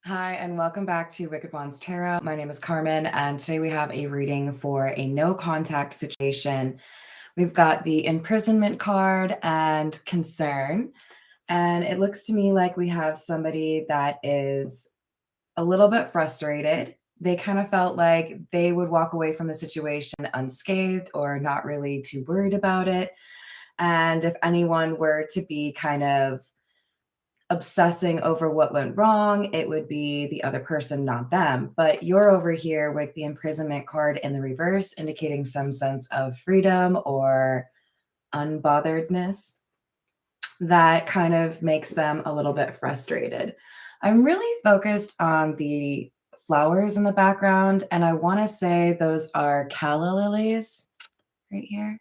Hi, and welcome back to Wicked Wands Tarot. My name is Carmen, and today we have a reading for a no contact situation. We've got the imprisonment card and concern, and it looks to me like we have somebody that is a little bit frustrated. They kind of felt like they would walk away from the situation unscathed or not really too worried about it. And if anyone were to be kind of obsessing over what went wrong, it would be the other person, not them. But you're over here with the imprisonment card in the reverse, indicating some sense of freedom or unbotheredness that kind of makes them a little bit frustrated. I'm really focused on the flowers in the background, and I want to say those are calla lilies right here.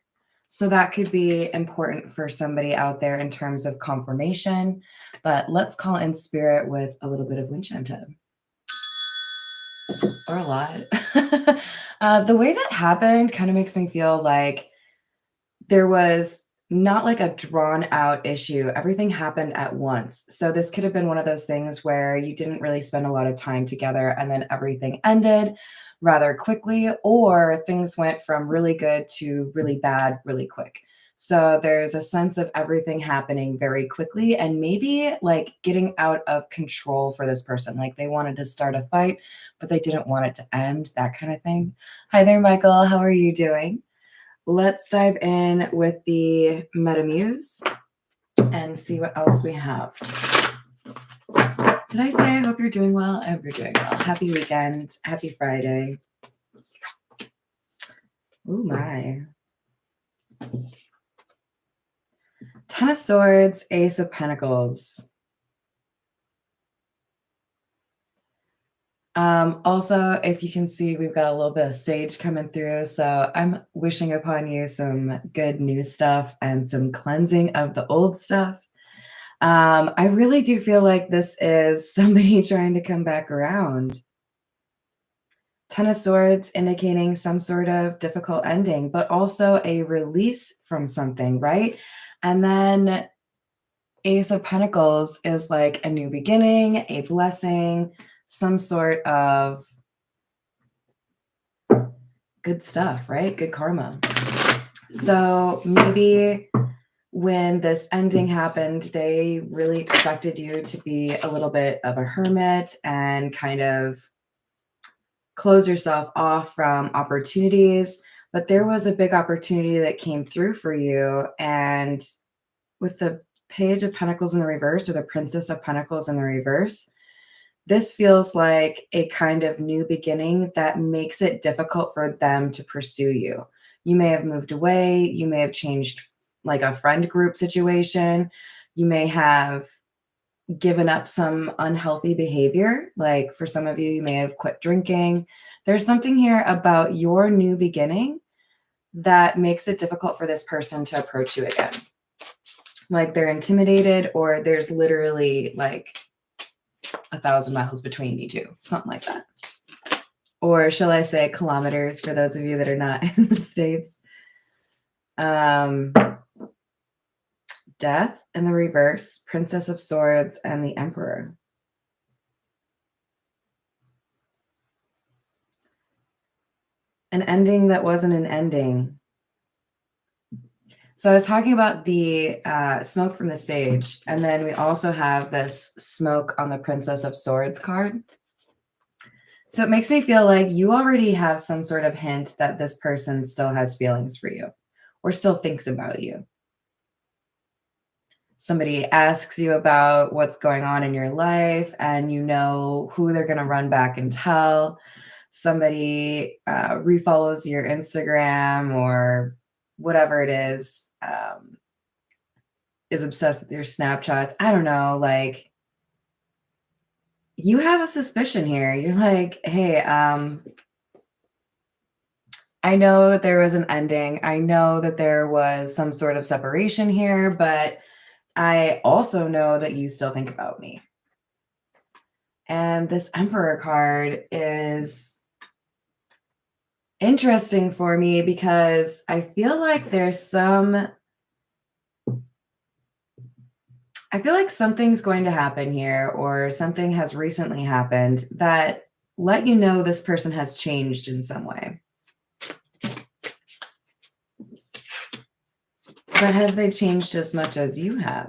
So that could be important for somebody out there in terms of confirmation, but let's call in spirit with a little bit of wind chime time. Or a lot. The way that happened kind of makes me feel like there was not like a drawn out issue. Everything happened at once. So this could have been one of those things where you didn't really spend a lot of time together and then everything ended rather quickly, or things went from really good to really bad really quick. So there's a sense of everything happening very quickly and maybe like getting out of control for this person. Like they wanted to start a fight, but they didn't want it to end, that kind of thing. Hi there, Michael. How are you doing? Let's dive in with the Metamuse and see what else we have. Did I say I hope you're doing well? I hope you're doing well. Happy weekend. Happy Friday. Oh my. Ten of Swords, Ace of Pentacles. Also, if you can see, we've got a little bit of sage coming through. So I'm wishing upon you some good new stuff and some cleansing of the old stuff. I really do feel like this is somebody trying to come back around. Ten of Swords indicating some sort of difficult ending, but also a release from something, right? And then Ace of Pentacles is like a new beginning, a blessing, some sort of good stuff, right? Good karma. So maybe when this ending happened, they really expected you to be a little bit of a hermit and kind of close yourself off from opportunities. But there was a big opportunity that came through for you. And with the Page of Pentacles in the reverse, or the Princess of Pentacles in the reverse, this feels like a kind of new beginning that makes it difficult for them to pursue you. You may have moved away. You may have changed like a friend group situation. You may have given up some unhealthy behavior. Like for some of you, you may have quit drinking. There's something here about your new beginning that makes it difficult for this person to approach you again. Like they're intimidated, or there's literally like 1,000 miles between you two, something like that. Or shall I say kilometers for those of you that are not in the States. Death in the reverse, Princess of Swords, and the Emperor. An ending that wasn't an ending. So I was talking about the smoke from the sage, and then we also have this smoke on the Princess of Swords card. So it makes me feel like you already have some sort of hint that this person still has feelings for you or still thinks about you. Somebody asks you about what's going on in your life and you know who they're going to run back and tell. Somebody refollows your Instagram or whatever it is obsessed with your Snapchats. I don't know, like you have a suspicion here. You're like, hey, I know that there was an ending. I know that there was some sort of separation here, but I also know that you still think about me. And this Emperor card is interesting for me because I feel like there's some I feel like something's going to happen here, or something has recently happened that let you know this person has changed in some way. But have they changed as much as you have?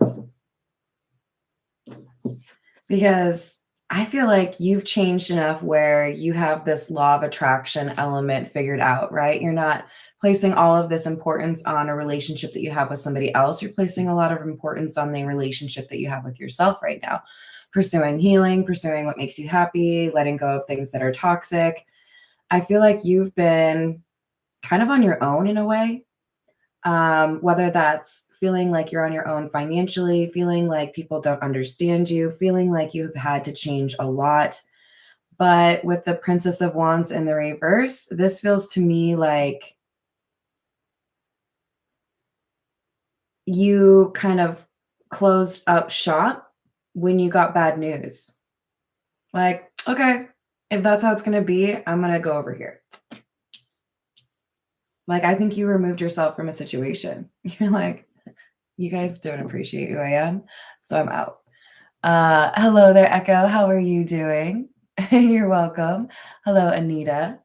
Because I feel like you've changed enough where you have this law of attraction element figured out, right? You're not placing all of this importance on a relationship that you have with somebody else. You're placing a lot of importance on the relationship that you have with yourself right now. Pursuing healing, pursuing what makes you happy, letting go of things that are toxic. I feel like you've been kind of on your own in a way. Whether that's feeling like you're on your own financially, feeling like people don't understand you, feeling like you've had to change a lot. But with the Princess of Wands in the reverse, this feels to me like you kind of closed up shop when you got bad news. Like, okay, if that's how it's going to be, I'm going to go over here. Like, I think you removed yourself from a situation. You're like, you guys don't appreciate who I am, so I'm out. Hello there, Echo. How are you doing? You're welcome. Hello, Anita.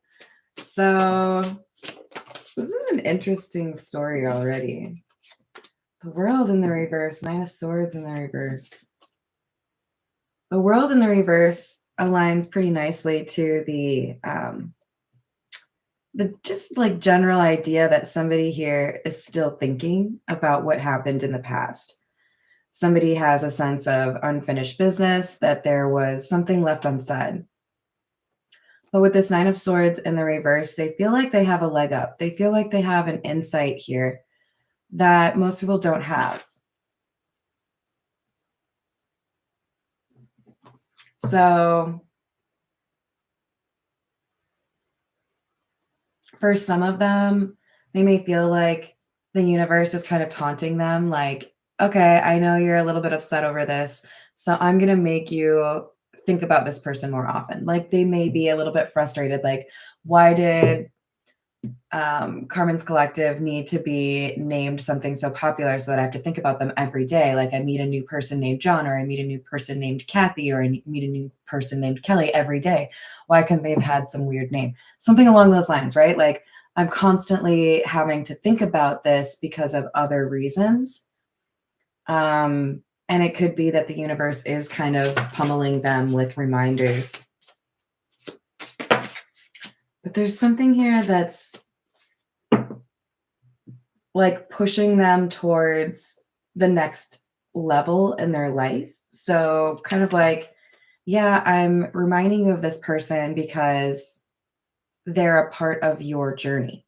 So, this is an interesting story already. The World in the reverse, Nine of Swords in the reverse. The World in the reverse aligns pretty nicely to the just like general idea that somebody here is still thinking about what happened in the past. Somebody has a sense of unfinished business, that there was something left unsaid. But with this Nine of Swords in the reverse, they feel like they have a leg up. They feel like they have an insight here that most people don't have. So for some of them, they may feel like the universe is kind of taunting them, like, okay, I know you're a little bit upset over this, so I'm going to make you think about this person more often. Like they may be a little bit frustrated, like, why did Carmen's Collective need to be named something so popular so that I have to think about them every day? Like I meet a new person named John, or I meet a new person named Kathy, or I meet a new person named Kelly every day. Why couldn't they have had some weird name? Something along those lines, right? Like I'm constantly having to think about this because of other reasons. And it could be that the universe is kind of pummeling them with reminders. But there's something here that's like pushing them towards the next level in their life. So kind of like, yeah, I'm reminding you of this person because they're a part of your journey.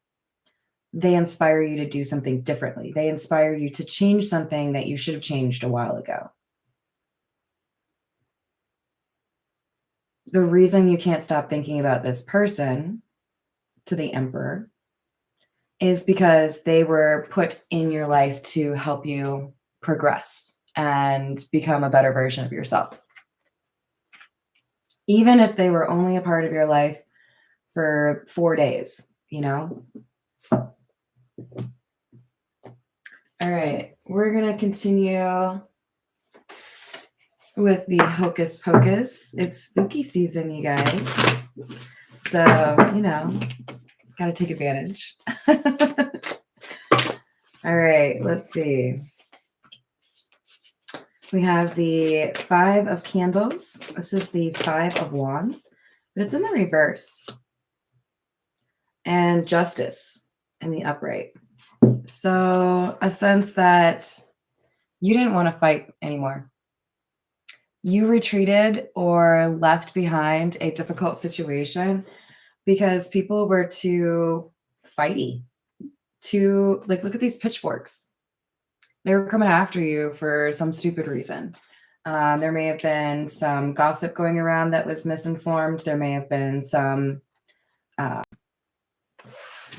They inspire you to do something differently. They inspire you to change something that you should have changed a while ago. The reason you can't stop thinking about this person, to the Emperor, is because they were put in your life to help you progress and become a better version of yourself. Even if they were only a part of your life for 4 days, you know? All right, we're going to continue with the Hocus Pocus. It's spooky season, you guys. So, you know, got to take advantage. All right, let's see. We have the Five of Candles. This is the Five of Wands, but it's in the reverse. And Justice in the upright. So a sense that you didn't want to fight anymore. You retreated or left behind a difficult situation because people were too fighty, too, like, look at these pitchforks. They were coming after you for some stupid reason. There may have been some gossip going around that was misinformed. There may have been some, I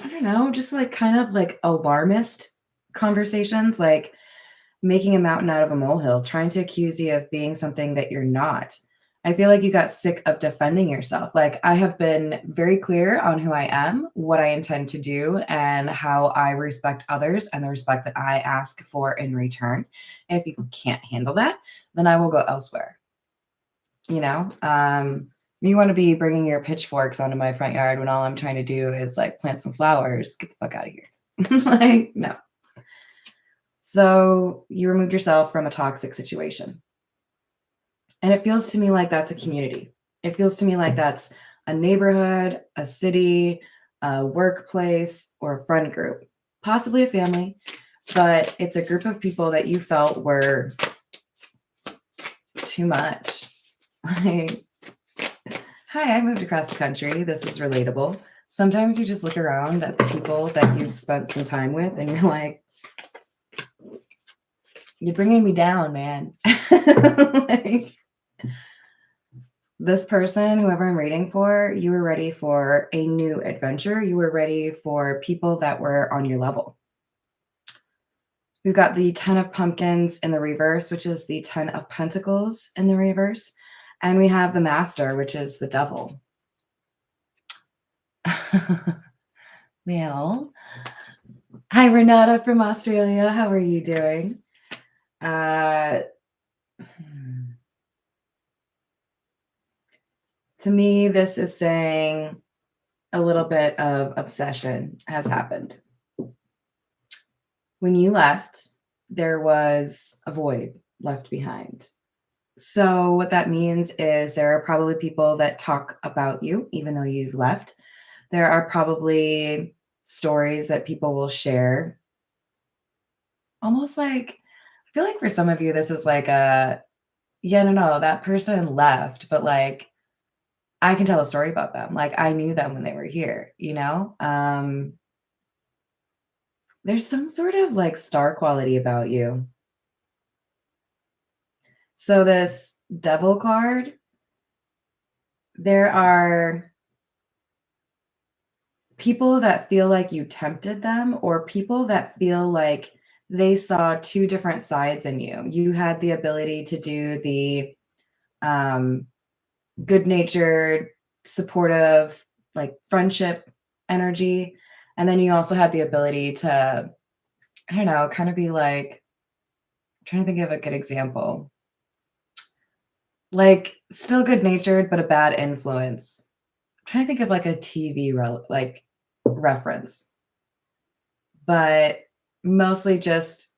don't know, just like kind of like alarmist conversations, like making a mountain out of a molehill, trying to accuse you of being something that you're not. I feel like you got sick of defending yourself. Like, I have been very clear on who I am, what I intend to do, and how I respect others and the respect that I ask for in return. If you can't handle that, then I will go elsewhere. You know, you want to be bringing your pitchforks onto my front yard when all I'm trying to do is like plant some flowers. Get the fuck out of here. Like, no. So you removed yourself from a toxic situation. And it feels to me like that's a community. It feels to me like that's a neighborhood, a city, a workplace, or a friend group, possibly a family, but it's a group of people that you felt were too much. Like, hi, I moved across the country. This is relatable. Sometimes you just look around at the people that you've spent some time with and you're like, you're bringing me down, man. Like, this person, whoever I'm reading for, you were ready for a new adventure. You were ready for people that were on your level. We've got the 10 of Pumpkins in the reverse, which is the 10 of Pentacles in the reverse. And we have the Master, which is the Devil. Well, hi, Renata from Australia. How are you doing? To me, this is saying a little bit of obsession has happened. When you left, there was a void left behind. So what that means is there are probably people that talk about you, even though you've left. There are probably stories that people will share. Almost like, I feel like for some of you, this is like a, yeah, no, that person left, but like, I can tell a story about them. Like, I knew them when they were here, you know? There's some sort of like star quality about you. So this Devil card, there are people that feel like you tempted them, or people that feel like they saw two different sides in you. You had the ability to do the good-natured, supportive, like friendship energy. And then you also had the ability to, I don't know, kind of be like, I'm trying to think of a good example. Like, still good-natured, but a bad influence. I'm trying to think of like a TV like reference, but mostly just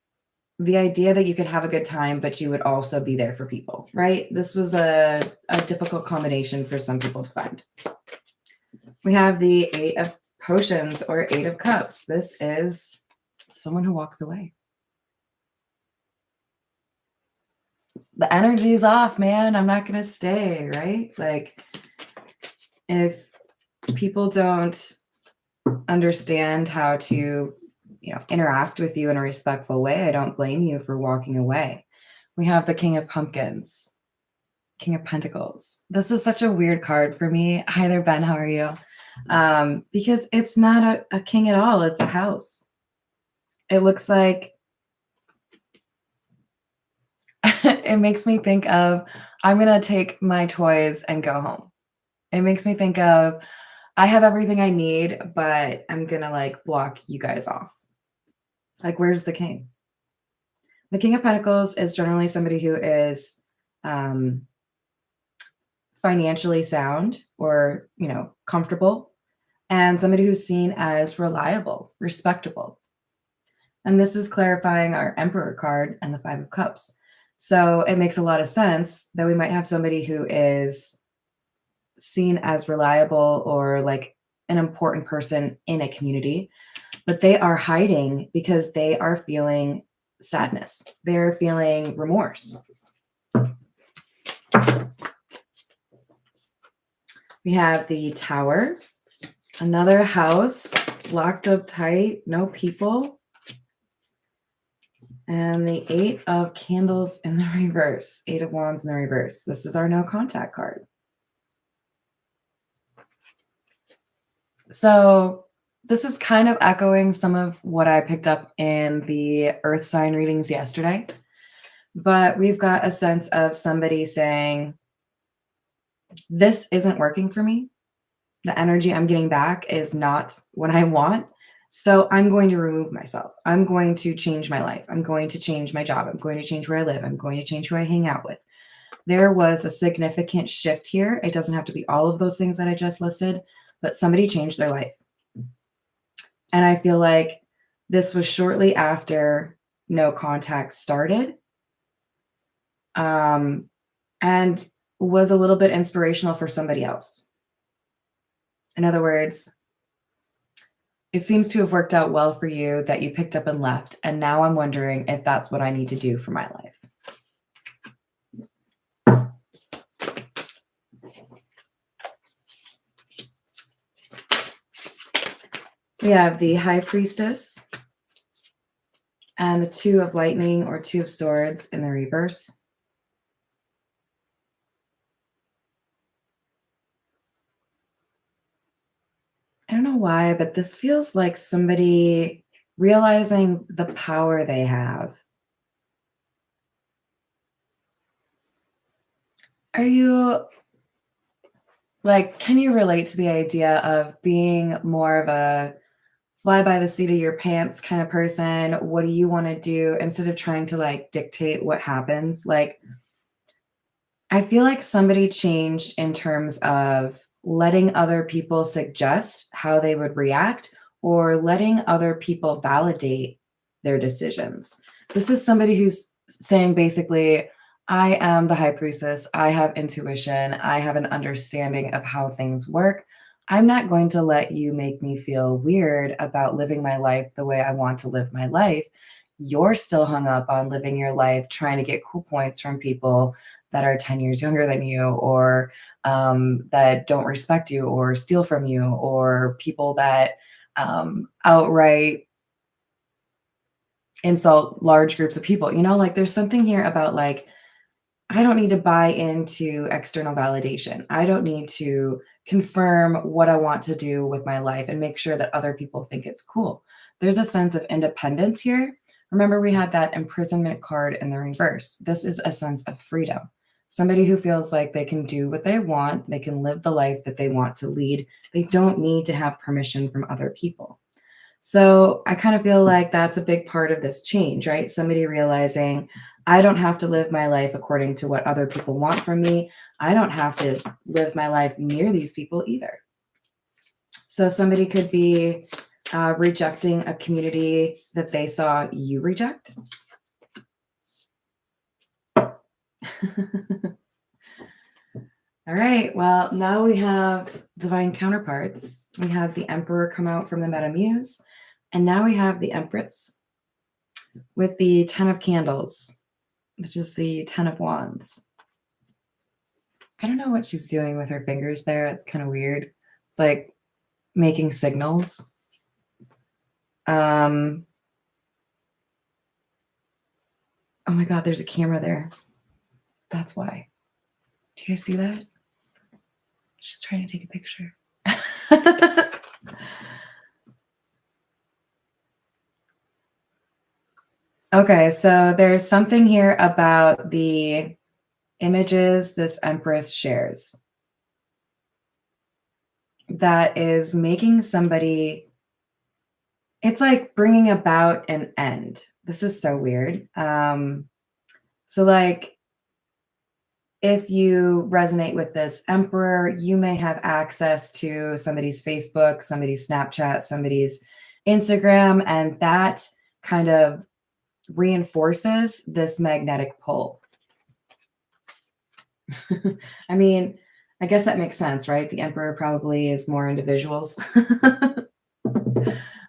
the idea that you could have a good time, but you would also be there for people, right? This was a difficult combination for some people to find. We have the 8 of Potions or 8 of Cups. This is someone who walks away. The energy's off, man. I'm not going to stay, right? Like, if people don't understand how to, interact with you in a respectful way, I don't blame you for walking away. We have the King of Pumpkins, King of Pentacles. This is such a weird card for me. Hi there, Ben. How are you? Because it's not a king at all. It's a house. It looks like it makes me think of, I'm going to take my toys and go home. It makes me think of, I have everything I need, but I'm going to like block you guys off. Like, where's the king? The King of Pentacles is generally somebody who is financially sound or, comfortable, and somebody who's seen as reliable, respectable. And this is clarifying our Emperor card and the 5 of Cups. So it makes a lot of sense that we might have somebody who is seen as reliable or like an important person in a community, but they are hiding because they are feeling sadness. They're feeling remorse. We have the Tower, another house, locked up tight, no people. And the 8 of Candles in the reverse, 8 of Wands in the reverse. This is our no contact card. So this is kind of echoing some of what I picked up in the Earth sign readings yesterday. But we've got a sense of somebody saying, this isn't working for me. The energy I'm getting back is not what I want. So I'm going to remove myself. I'm going to change my life. I'm going to change my job. I'm going to change where I live. I'm going to change who I hang out with. There was a significant shift here. It doesn't have to be all of those things that I just listed, but somebody changed their life. And I feel like this was shortly after no contact started, and was a little bit inspirational for somebody else. In other words, it seems to have worked out well for you that you picked up and left. And now I'm wondering if that's what I need to do for my life. We have the High Priestess and the Two of Lightning or Two of Swords in the reverse. I don't know why, but this feels like somebody realizing the power they have. Are you like, can you relate to the idea of being more of a fly by the seat of your pants kind of person? What do you want to do instead of trying to like dictate what happens? Like, I feel like somebody changed in terms of letting other people suggest how they would react or letting other people validate their decisions. This is somebody who's saying basically, I am the high priestess. I have intuition. I have an understanding of how things work. I'm not going to let you make me feel weird about living my life the way I want to live my life. You're still hung up on living your life, trying to get cool points from people that are 10 years younger than you, or that don't respect you or steal from you, or people that outright insult large groups of people. You know, like there's something here about like, I don't need to buy into external validation. I don't need to confirm what I want to do with my life and make sure that other people think it's cool. There's a sense of independence here. Remember, we had that imprisonment card in the reverse. This is a sense of freedom. Somebody who feels like they can do what they want, they can live the life that they want to lead. They don't need to have permission from other people. So I kind of feel like that's a big part of this change, right? Somebody realizing I don't have to live my life according to what other people want from me. I don't have to live my life near these people either. So somebody could be rejecting a community that they saw you reject. All right. Well, now we have divine counterparts. We have the Emperor come out from the Meta Muse, and now we have the Empress with the 10 of Candles, which is the 10 of Wands. I don't know what she's doing with her fingers there. It's kind of weird. It's like making signals. Oh my God, there's a camera there. That's why. Do you guys see that? She's trying to take a picture. Okay, so there's something here about the images this Empress shares that is making somebody, it's like bringing about an end. This is so weird. So like, if you resonate with this Emperor, you may have access to somebody's Facebook, somebody's Snapchat, somebody's Instagram, and that kind of reinforces this magnetic pull. I mean, I guess that makes sense, right? The Emperor probably is more into visuals.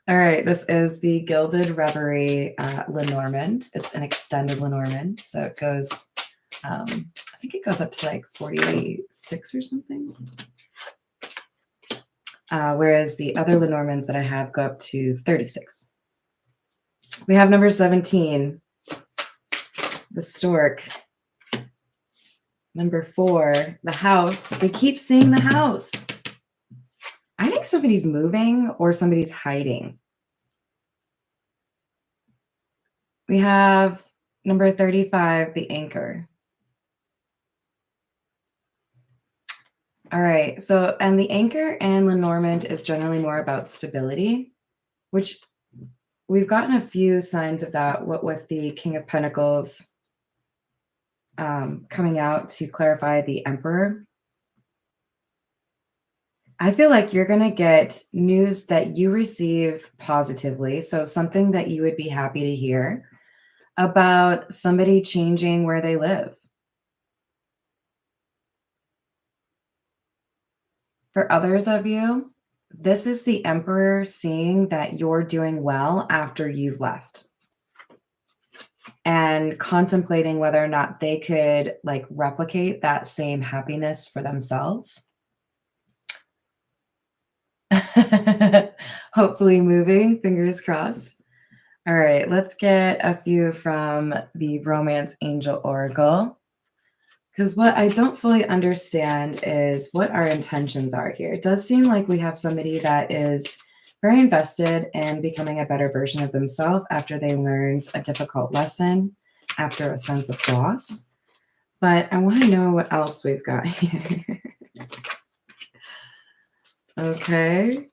All right, this is the Gilded Reverie Lenormand. It's an extended Lenormand, so it goes, I think it goes up to like 46 or something. Whereas the other Lenormands that I have go up to 36. We have number 17, the Stork. Number 4, the House. We keep seeing the House. I think somebody's moving or somebody's hiding. We have number 35, the Anchor. All right. So, and the anchor and Lenormand is generally more about stability, which we've gotten a few signs of that. What with the King of Pentacles coming out to clarify the Emperor. I feel like you're going to get news that you receive positively. So, something that you would be happy to hear about somebody changing where they live. For others of you, this is the Emperor seeing that you're doing well after you've left and contemplating whether or not they could like replicate that same happiness for themselves. Hopefully moving, fingers crossed. All right, let's get a few from the Romance Angel Oracle. Because what I don't fully understand is what our intentions are here. It does seem like we have somebody that is very invested in becoming a better version of themselves after they learned a difficult lesson, after a sense of loss. But I want to know what else we've got here. Okay,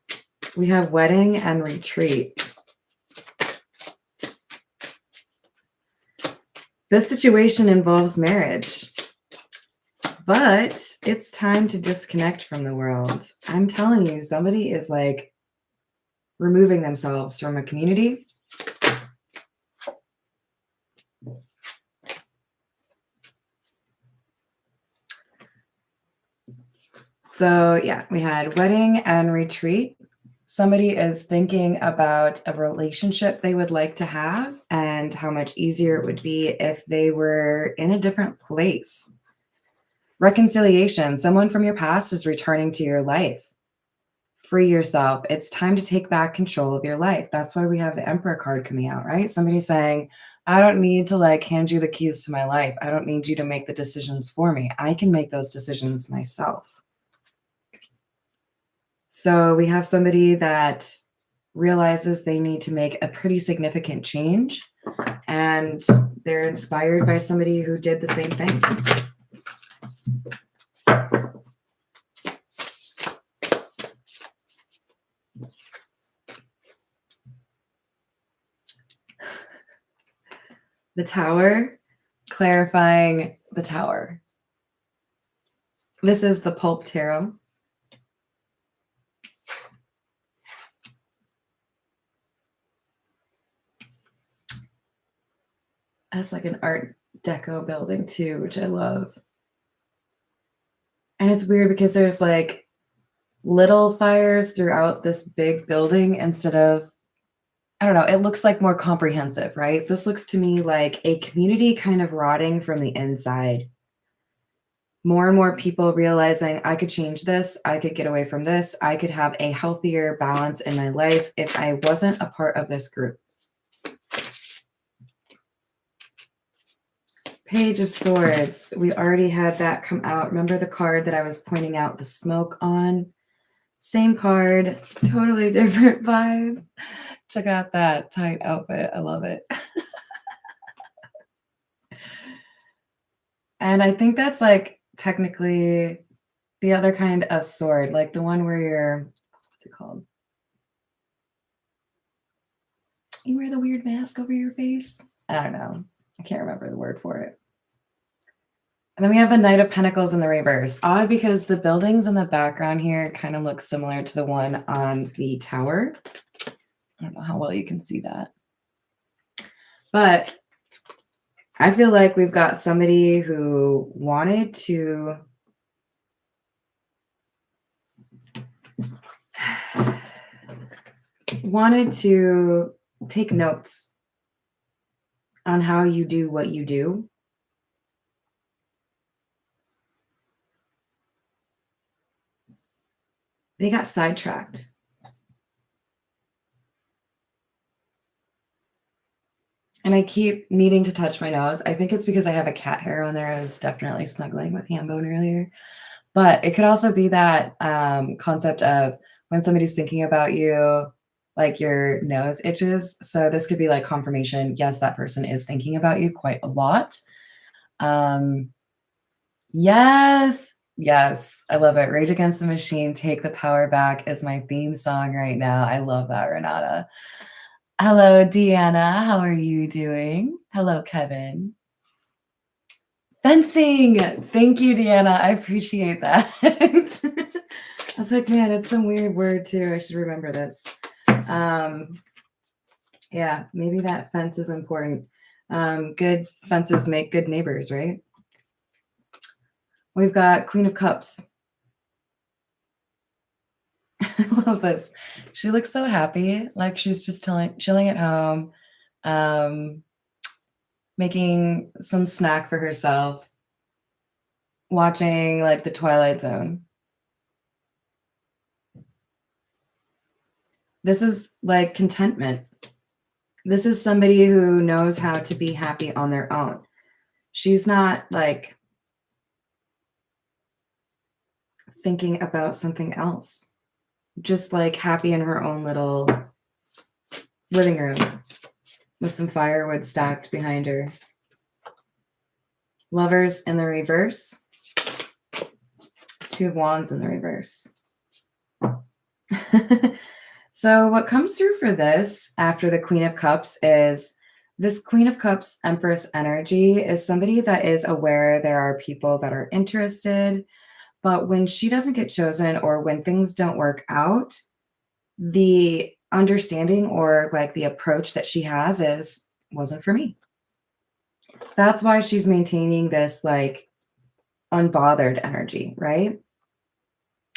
we have wedding and retreat. This situation involves marriage. But it's time to disconnect from the world. I'm telling you, somebody is like removing themselves from a community. So yeah, we had wedding and retreat. Somebody is thinking about a relationship they would like to have and how much easier it would be if they were in a different place. Reconciliation. Someone from your past is returning to your life. Free yourself. It's time to take back control of your life. That's why we have the Emperor card coming out, right? Somebody saying, I don't need to like hand you the keys to my life. I don't need you to make the decisions for me. I can make those decisions myself. So we have somebody that realizes they need to make a pretty significant change, and they're inspired by somebody who did the same thing. The Tower, clarifying the Tower. This is the Pulp Tarot. That's like an Art Deco building too, which I love. And it's weird because there's like little fires throughout this big building instead of, I don't know, it looks like more comprehensive, right? This looks to me like a community kind of rotting from the inside. More and more people realizing I could change this, I could get away from this, I could have a healthier balance in my life if I wasn't a part of this group. Page of Swords. We already had that come out. Remember the card that I was pointing out the smoke on? Same card, totally different vibe. Check out that tight outfit. I love it. And I think that's like technically the other kind of sword, like the one where you're, what's it called? You wear the weird mask over your face? I don't know. I can't remember the word for it. And then we have the Knight of Pentacles in the reverse. Odd because the buildings in the background here kind of look similar to the one on the tower. I don't know how well you can see that. But I feel like we've got somebody who wanted to take notes on how you do what you do. They got sidetracked. And I keep needing to touch my nose. I think it's because I have a cat hair on there. I was definitely snuggling with Hambone earlier. But it could also be that concept of when somebody's thinking about you, like your nose itches. So this could be like confirmation. Yes, that person is thinking about you quite a lot. Yes, Yes, I love it. Rage Against the Machine, Take the Power Back is my theme song right now. I love that, Renata. Hello, Deanna. How are you doing? Hello, Kevin. Fencing. Thank you, Deanna. I appreciate that. I was like, man, it's some weird word too. I should remember this. Yeah, maybe that fence is important. Good fences make good neighbors, right? We've got Queen of Cups. I love this. She looks so happy, like she's just chilling at home, um, making some snack for herself, watching like the Twilight Zone. This is like contentment. This is somebody who knows how to be happy on their own. She's not like thinking about something else, just like happy in her own little living room with some firewood stacked behind her. Lovers in the reverse. Two of Wands in the reverse. So what comes through for this after the Queen of Cups is this Queen of Cups Empress energy is somebody that is aware there are people that are interested, but when she doesn't get chosen or when things don't work out, the understanding or like the approach that she has is wasn't for me. That's why she's maintaining this like unbothered energy, right?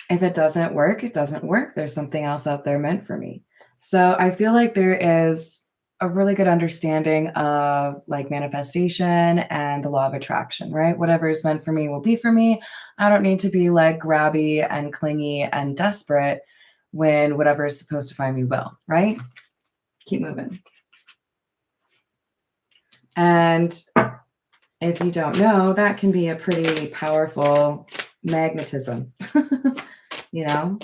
If it doesn't work, it doesn't work. There's something else out there meant for me. So I feel like there is a really good understanding of like manifestation and the law of attraction, right? Whatever is meant for me will be for me. I don't need to be like grabby and clingy and desperate when whatever is supposed to find me will, right? Keep moving. And if you don't know, that can be a pretty powerful magnetism, you know?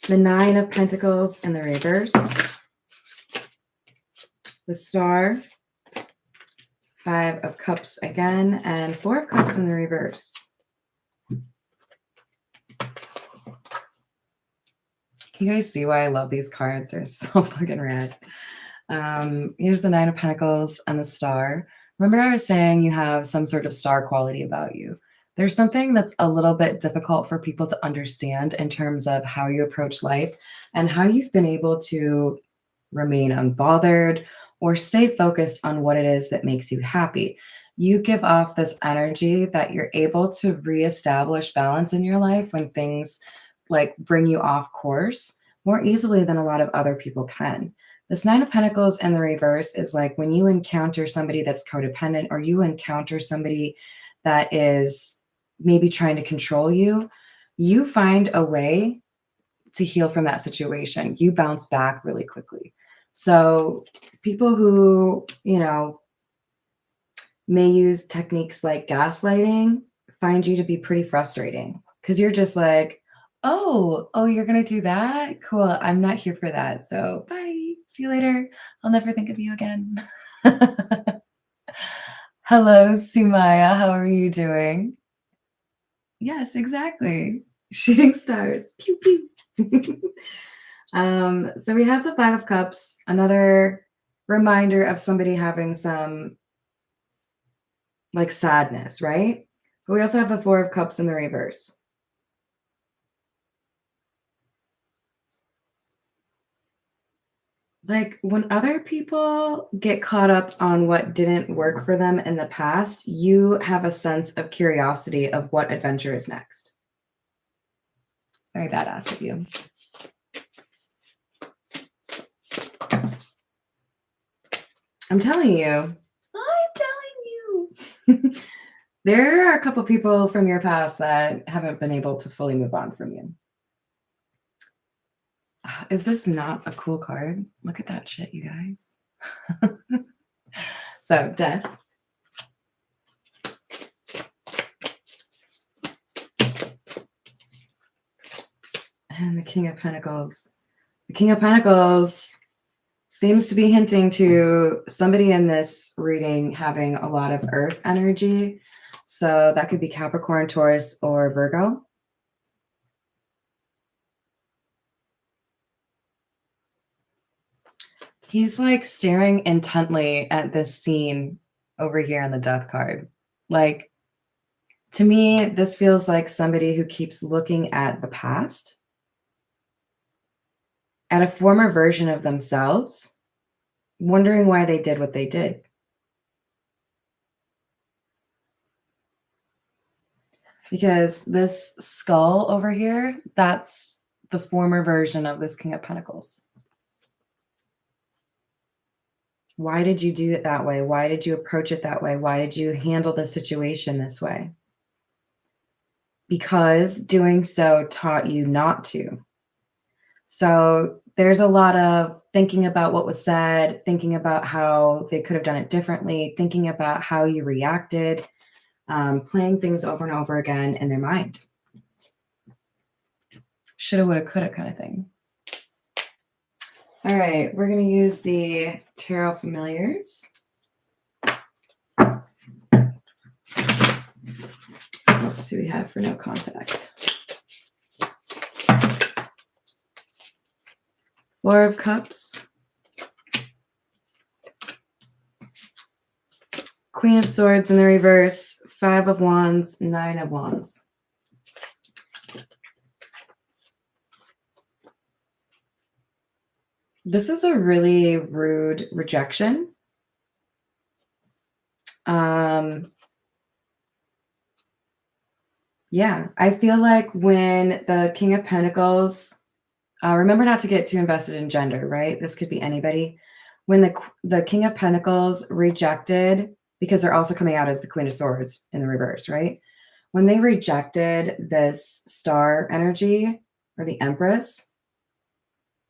The Nine of Pentacles in the reverse. The Star. Five of Cups again. And Four of Cups in the reverse. Can you guys see why I love these cards? They're so fucking rad. Here's the Nine of Pentacles and the Star. Remember I was saying you have some sort of star quality about you. There's something that's a little bit difficult for people to understand in terms of how you approach life and how you've been able to remain unbothered or stay focused on what it is that makes you happy. You give off this energy that you're able to reestablish balance in your life when things like bring you off course more easily than a lot of other people can. This Nine of Pentacles in the reverse is like when you encounter somebody that's codependent or you encounter somebody that is maybe trying to control you, you find a way to heal from that situation. You bounce back really quickly. So people who, you know, may use techniques like gaslighting find you to be pretty frustrating because you're just like, oh, you're going to do that? Cool. I'm not here for that. So bye. See you later. I'll never think of you again. Hello, Sumaya. How are you doing? Yes, exactly. Shooting stars. Pew, pew. So we have the Five of Cups, another reminder of somebody having some like sadness, right? But we also have the Four of Cups in the reverse. Like when other people get caught up on what didn't work for them in the past, you have a sense of curiosity of what adventure is next. Very badass of you. I'm telling you. There are a couple people from your past that haven't been able to fully move on from you. Is this not a cool card? Look at that shit, you guys. So, Death. And the King of Pentacles. The King of Pentacles seems to be hinting to somebody in this reading having a lot of earth energy. So that could be Capricorn, Taurus, or Virgo. He's like staring intently at this scene over here on the death card. Like, to me, this feels like somebody who keeps looking at the past, at a former version of themselves, wondering why they did what they did. Because this skull over here, that's the former version of this King of Pentacles. Why did you do it that way? Why did you approach it that way? Why did you handle the situation this way? Because doing so taught you not to. So there's a lot of thinking about what was said, thinking about how they could have done it differently, thinking about how you reacted, playing things over and over again in their mind. Shoulda, woulda, coulda kind of thing. All right, we're going to use the Tarot Familiars. What else do we have for no contact? Four of Cups. Queen of Swords in the reverse. Five of Wands. Nine of Wands. This is a really rude rejection. Yeah, I feel like when the King of Pentacles, remember not to get too invested in gender, right? This could be anybody. When the King of Pentacles rejected, because they're also coming out as the Queen of Swords in the reverse, right? When they rejected this star energy or the Empress,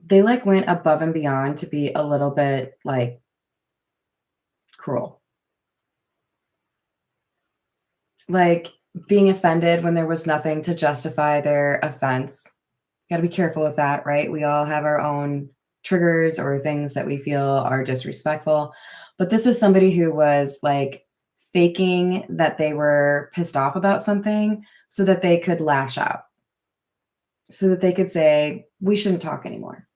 they like went above and beyond to be a little bit like cruel. Like being offended when there was nothing to justify their offense. Got to be careful with that, right? We all have our own triggers or things that we feel are disrespectful. But this is somebody who was like faking that they were pissed off about something so that they could lash out, so that they could say, we shouldn't talk anymore.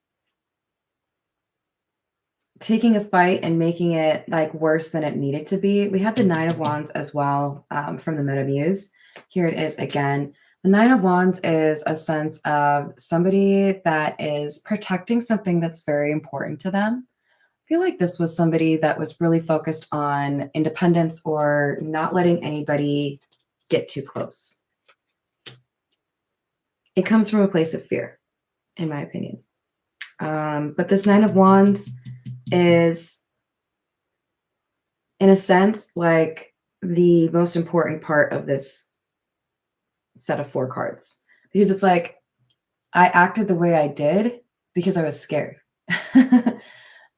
Taking a fight and making it like worse than it needed to be. We have the Nine of Wands as well from the Meta Muse. Here it is again. The Nine of Wands is a sense of somebody that is protecting something that's very important to them. I feel like this was somebody that was really focused on independence or not letting anybody get too close. It comes from a place of fear, in my opinion. But this Nine of Wands is, in a sense, like the most important part of this set of four cards, because it's like I acted the way I did because I was scared.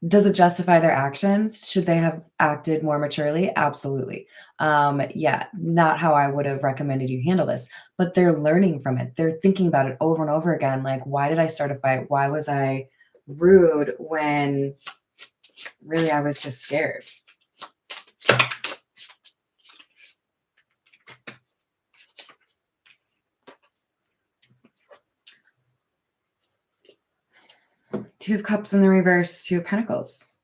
Does it justify their actions? Should they have acted more maturely? Absolutely. Yeah, not how I would have recommended you handle this, but they're learning from it. They're thinking about it over and over again. Like, why did I start a fight? Why was I rude when really I was just scared? Two of Cups in the reverse, Two of Pentacles.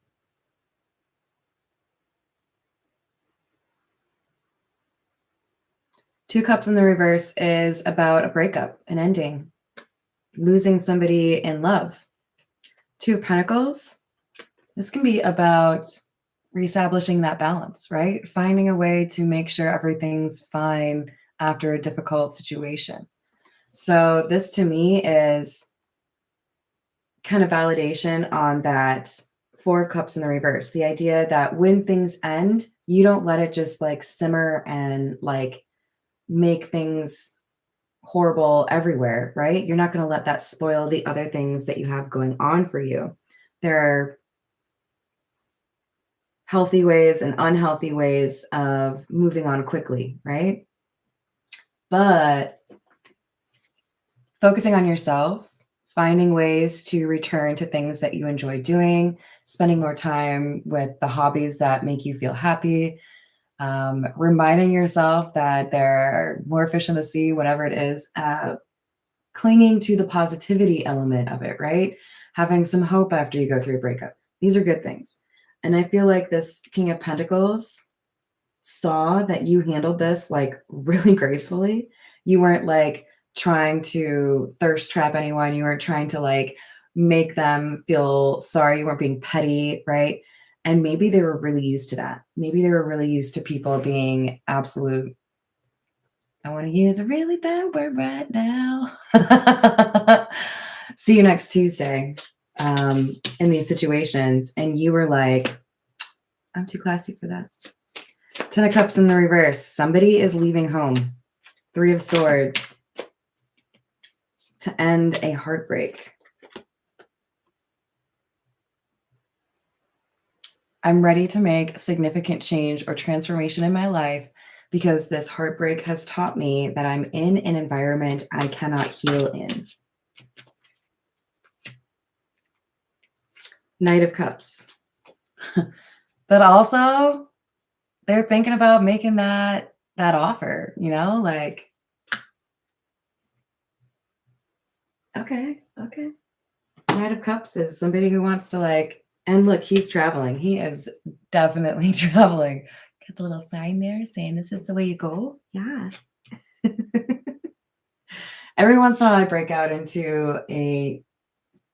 Two Cups in the reverse is about a breakup, an ending, losing somebody in love. Two of Pentacles, this can be about reestablishing that balance, right? Finding a way to make sure everything's fine after a difficult situation. So this to me is kind of validation on that Four of Cups in the reverse. The idea that when things end, you don't let it just like simmer and like make things horrible everywhere, right? You're not going to let that spoil the other things that you have going on for you. There are healthy ways and unhealthy ways of moving on quickly, right? But focusing on yourself, finding ways to return to things that you enjoy doing, spending more time with the hobbies that make you feel happy, reminding yourself that there are more fish in the sea, whatever it is, clinging to the positivity element of it, right? Having some hope after you go through a breakup. These are good things. And I feel like this King of Pentacles saw that you handled this like really gracefully. You weren't like trying to thirst trap anyone. You weren't trying to like make them feel sorry. You weren't being petty, right? And maybe they were really used to that. Maybe they were really used to people being absolute. I want to use a really bad word right now. See you next Tuesday in these situations. And you were like, I'm too classy for that. 10 of Cups in the reverse. Somebody is leaving home. 3 of Swords to end a heartbreak. I'm ready to make significant change or transformation in my life because this heartbreak has taught me that I'm in an environment I cannot heal in. Knight of Cups. But also, they're thinking about making that offer, you know, like, okay. Knight of Cups is somebody who wants to like, and look, he's traveling. He is definitely traveling. Got the little sign there saying this is the way you go. Yeah. Every once in a while I break out into a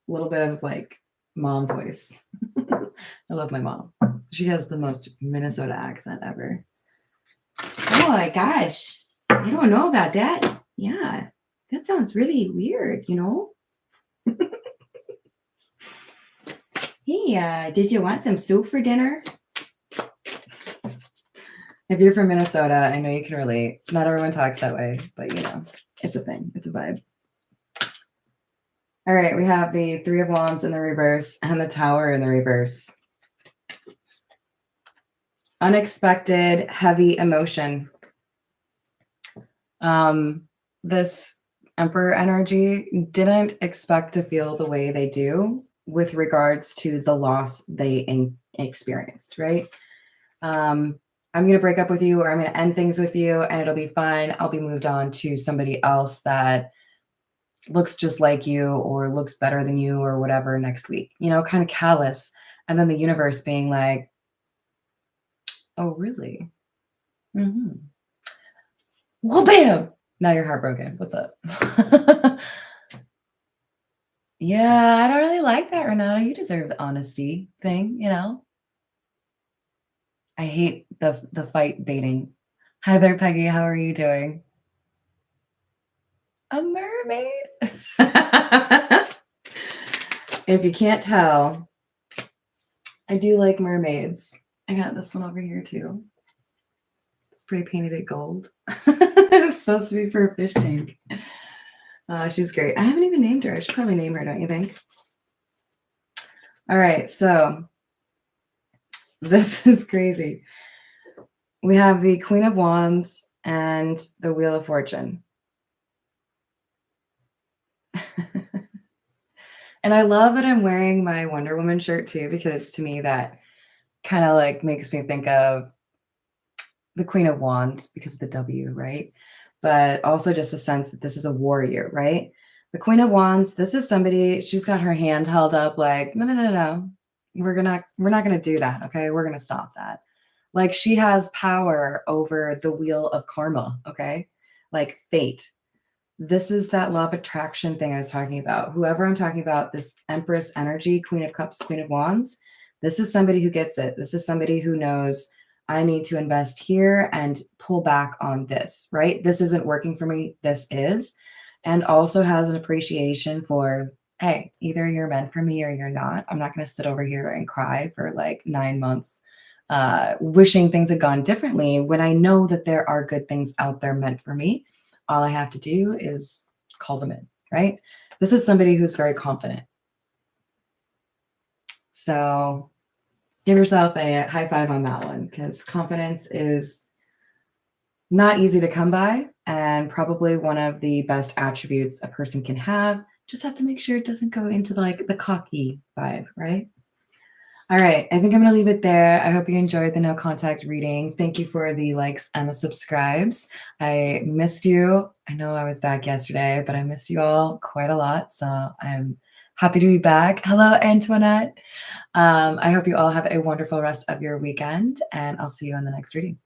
little bit of like mom voice. I love my mom. She has the most Minnesota accent ever. Oh my gosh. I don't know about that. Yeah. That sounds really weird, you know? Hey, did you want some soup for dinner? If you're from Minnesota, I know you can relate. Not everyone talks that way, but you know, it's a thing. It's a vibe. All right, we have the 3 of Wands in the reverse and the Tower in the reverse. Unexpected, heavy emotion. This Emperor energy didn't expect to feel the way they do with regards to the loss they experienced, right? I'm going to break up with you or I'm going to end things with you and it'll be fine. I'll be moved on to somebody else that looks just like you or looks better than you or whatever next week, you know, kind of callous. And then the universe being like, oh, really? Mm-hmm. Well, bam! Now you're heartbroken. What's up? Yeah, I don't really like that, Renata. You deserve the honesty thing, you know? I hate the fight baiting. Hi there, Peggy. How are you doing? A mermaid? If you can't tell, I do like mermaids. I got this one over here too. Spray painted it gold. It's supposed to be for a fish tank. She's great. I haven't even named her. I should probably name her, don't you think? All right, so this is crazy. We have the Queen of Wands and the Wheel of Fortune. And I love that I'm wearing my Wonder Woman shirt too, because to me that kind of like makes me think of the Queen of Wands because of the W, right? But also just a sense that this is a warrior, right? The Queen of Wands, this is somebody, she's got her hand held up like, no. We're not gonna do that, okay? We're gonna stop that. Like she has power over the wheel of karma, okay? Like fate. This is that law of attraction thing I was talking about. Whoever I'm talking about, this Empress energy, Queen of Cups, Queen of Wands, this is somebody who gets it. This is somebody who knows I need to invest here and pull back on this, right? This isn't working for me. This is. And also has an appreciation for, hey, either you're meant for me or you're not. I'm not going to sit over here and cry for like 9 months, wishing things had gone differently when I know that there are good things out there meant for me. All I have to do is call them in, right? This is somebody who's very confident. So give yourself a high five on that one because confidence is not easy to come by and probably one of the best attributes a person can have Just have to make sure it doesn't go into like the cocky vibe, right? All right, I think I'm gonna leave it there. I hope you enjoyed the no contact reading. Thank you for the likes and the subscribes. I missed you. I know I was back yesterday, but I missed you all quite a lot. So I'm happy to be back. Hello, Antoinette. I hope you all have a wonderful rest of your weekend, and I'll see you in the next reading.